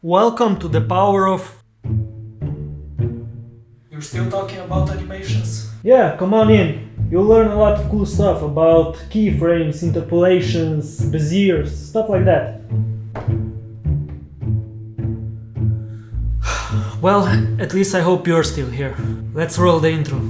Welcome to the power of... You're still talking about animations? Yeah, come on in. You'll learn a lot of cool stuff about keyframes, interpolations, Beziers, stuff like that. Well, at least I hope you're still here. Let's roll the intro.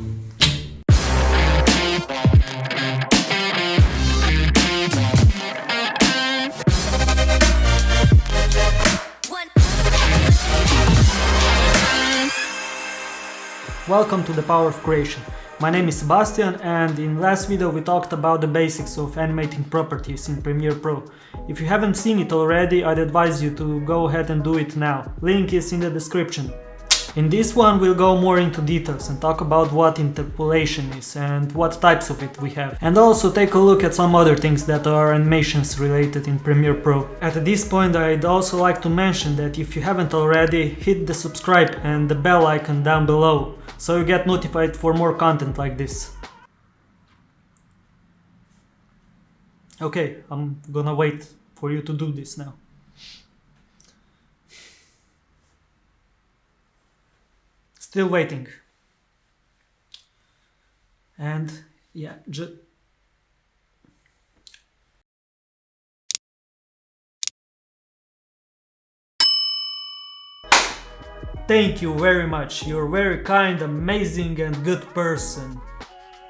Welcome to the power of creation. My name is Sebastian, and in last video we talked about the basics of animating properties in Premiere Pro. If you haven't seen it already, I'd advise you to go ahead and do it now. Link is in the description. In this one we'll go more into details and talk about what interpolation is and what types of it we have. And also take a look at some other things that are animations related in Premiere Pro. At this point I'd also like to mention that if you haven't already, hit the subscribe and the bell icon down below, so you get notified for more content like this. Okay, I'm gonna wait for you to do this now. Still waiting. And yeah, thank you very much. You're very kind, amazing and good person.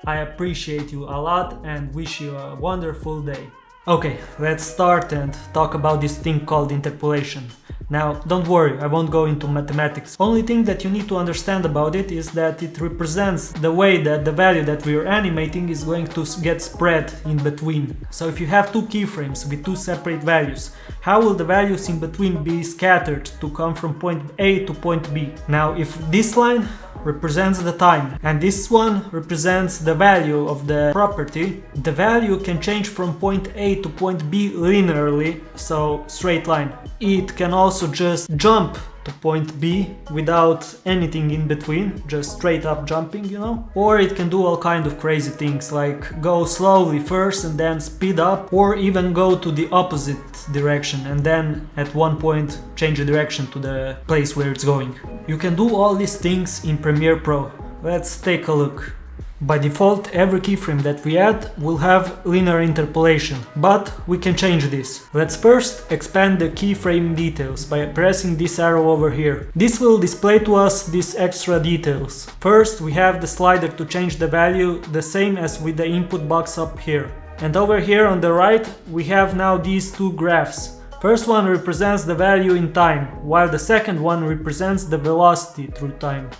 I appreciate you a lot and wish you a wonderful day. Okay, let's start and talk about this thing called interpolation. Now, don't worry, I won't go into mathematics. Only thing that you need to understand about it is that it represents the way that the value that we are animating is going to get spread in between. So if you have two keyframes with two separate values, how will the values in between be scattered to come from point A to point B? Now, if this line represents the time and this one represents the value of the property, the value can change from point A to point B linearly, so straight line. It can also just jump to point B without anything in between, just straight up jumping, you know? Or it can do all kind of crazy things like go slowly first and then speed up, or even go to the opposite direction and then at one point change the direction to the place where it's going. You can do all these things in Premiere Pro. Let's take a look. By default, every keyframe that we add will have linear interpolation, but we can change this. Let's first expand the keyframe details by pressing this arrow over here. This will display to us these extra details. First, we have the slider to change the value, the same as with the input box up here. And over here on the right, we have now these two graphs. First one represents the value in time, while the second one represents the velocity through time.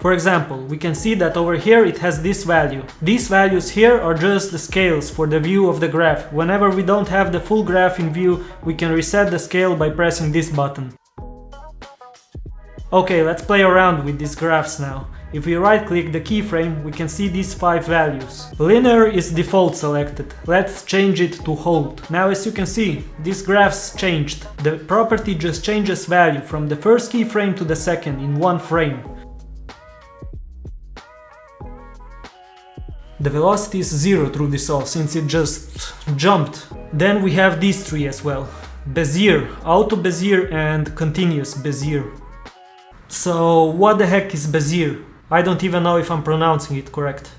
For example, we can see that over here it has this value. These values here are just the scales for the view of the graph. Whenever we don't have the full graph in view, we can reset the scale by pressing this button. Okay, let's play around with these graphs now. If we right click the keyframe, we can see these 5 values. Linear is default selected. Let's change it to hold. Now as you can see, these graphs changed. The property just changes value from the first keyframe to the second in one frame. The velocity is 0 through this all, since it just jumped. Then we have these 3 as well. Bezier, auto Bezier and continuous Bezier. So what the heck is Bezier? I don't even know if I'm pronouncing it correct.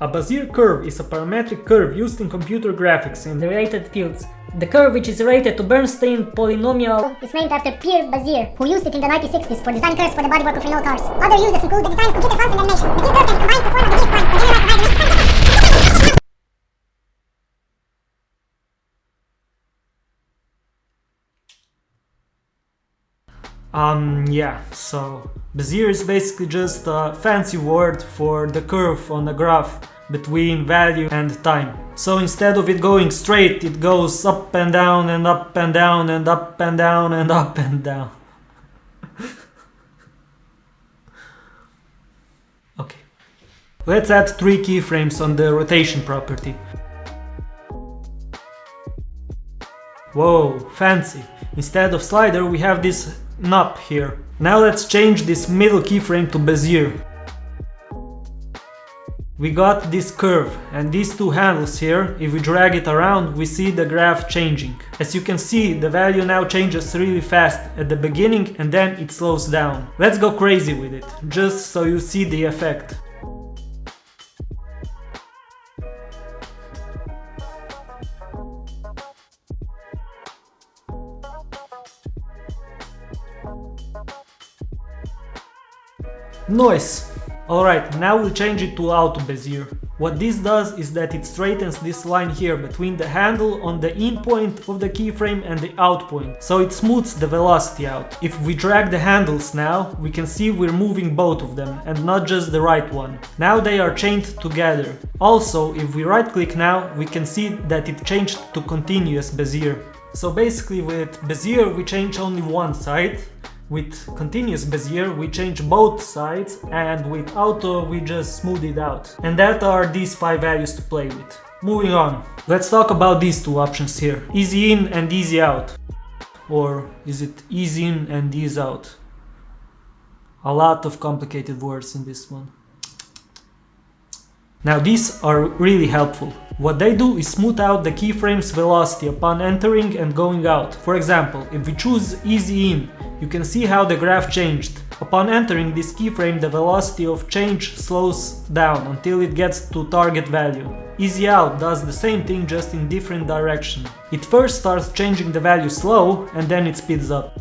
A Bezier curve is a parametric curve used in computer graphics and related fields. The curve, which is related to Bernstein polynomial, is named after Pierre Bezier, who used it in the 1960s for design curves for the bodywork of Renault cars. Other uses include the design of computer fonts and animation. Bezier curve can combine the form of the G spline and generate yeah, so Bezier is basically just a fancy word for the curve on a graph between value and time. So instead of it going straight, it goes up and down and up and down and up and down and up and down. Okay. Let's add 3 keyframes on the rotation property. Whoa, fancy. Instead of slider, we have this knob here. Now let's change this middle keyframe to Bezier. we got this curve, and these two handles here, if we drag it around, we see the graph changing. As you can see, the value now changes really fast at the beginning and then it slows down. Let's go crazy with it, just so you see the effect. Noise. Alright, now we'll change it to Auto Bezier. What this does is that it straightens this line here between the handle on the in point of the keyframe and the out point, so it smooths the velocity out. If we drag the handles now, we can see we're moving both of them and not just the right one. Now they are chained together. Also, if we right click now, we can see that it changed to continuous Bezier. So basically with Bezier we change only one side. With continuous Bezier we change both sides, and with auto we just smooth it out. And that are these 5 values to play with. Moving on, let's talk about these two options here. Easy in and easy out. Or is it easy in and ease out? A lot of complicated words in this one. Now these are really helpful. What they do is smooth out the keyframe's velocity upon entering and going out. For example, if we choose easy in, you can see how the graph changed. Upon entering this keyframe, the velocity of change slows down until it gets to target value. Easy out does the same thing, just in different direction. It first starts changing the value slow and then it speeds up.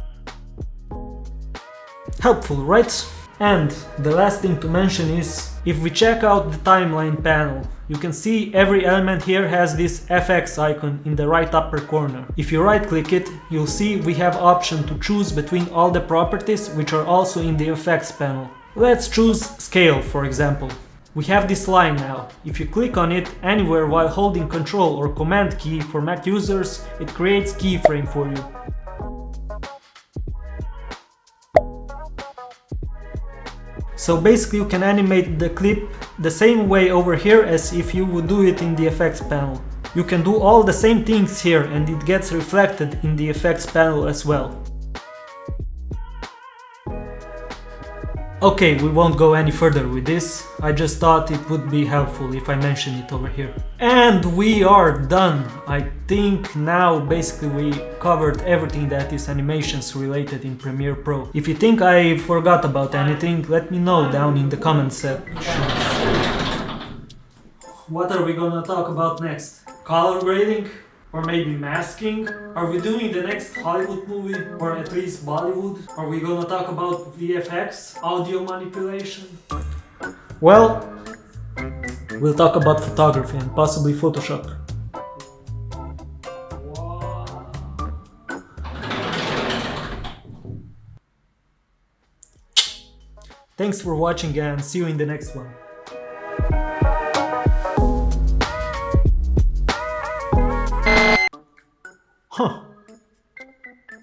Helpful, right? And the last thing to mention is, if we check out the timeline panel, you can see every element here has this FX icon in the right upper corner. If you right click it, you'll see we have option to choose between all the properties which are also in the effects panel. Let's choose scale, for example. We have this line now. If you click on it anywhere while holding Ctrl or Command key for Mac users, it creates keyframe for you. So basically you can animate the clip the same way over here as if you would do it in the effects panel. You can do all the same things here and it gets reflected in the effects panel as well. Okay, we won't go any further with this. I just thought it would be helpful if I mention it over here. And we are done. I think now basically we covered everything that is animations related in Premiere Pro. If you think I forgot about anything, let me know down in the comment section. What are we gonna talk about next? Color grading? Or maybe masking? Are we doing the next Hollywood movie? Or at least Bollywood? Are we gonna talk about VFX? Audio manipulation? Well, we'll talk about photography and possibly Photoshop. Thanks for watching and see you in the next one. Huh.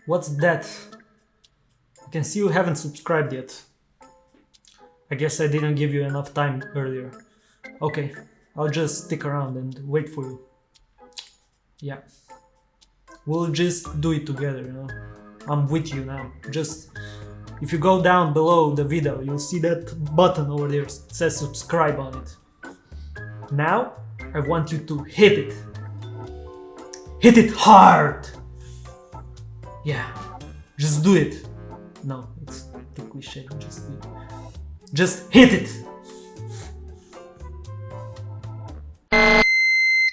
What's that? I can see you haven't subscribed yet. I guess I didn't give you enough time earlier. Okay, I'll just stick around and wait for you. Yeah. We'll just do it together, you know. I'm with you now. Just, if you go down below the video, you'll see that button over there. It says subscribe on it. Now, I want you to hit it. Hit it hard! Yeah, just do it. No, it's too cliche, just do it. Just hit it!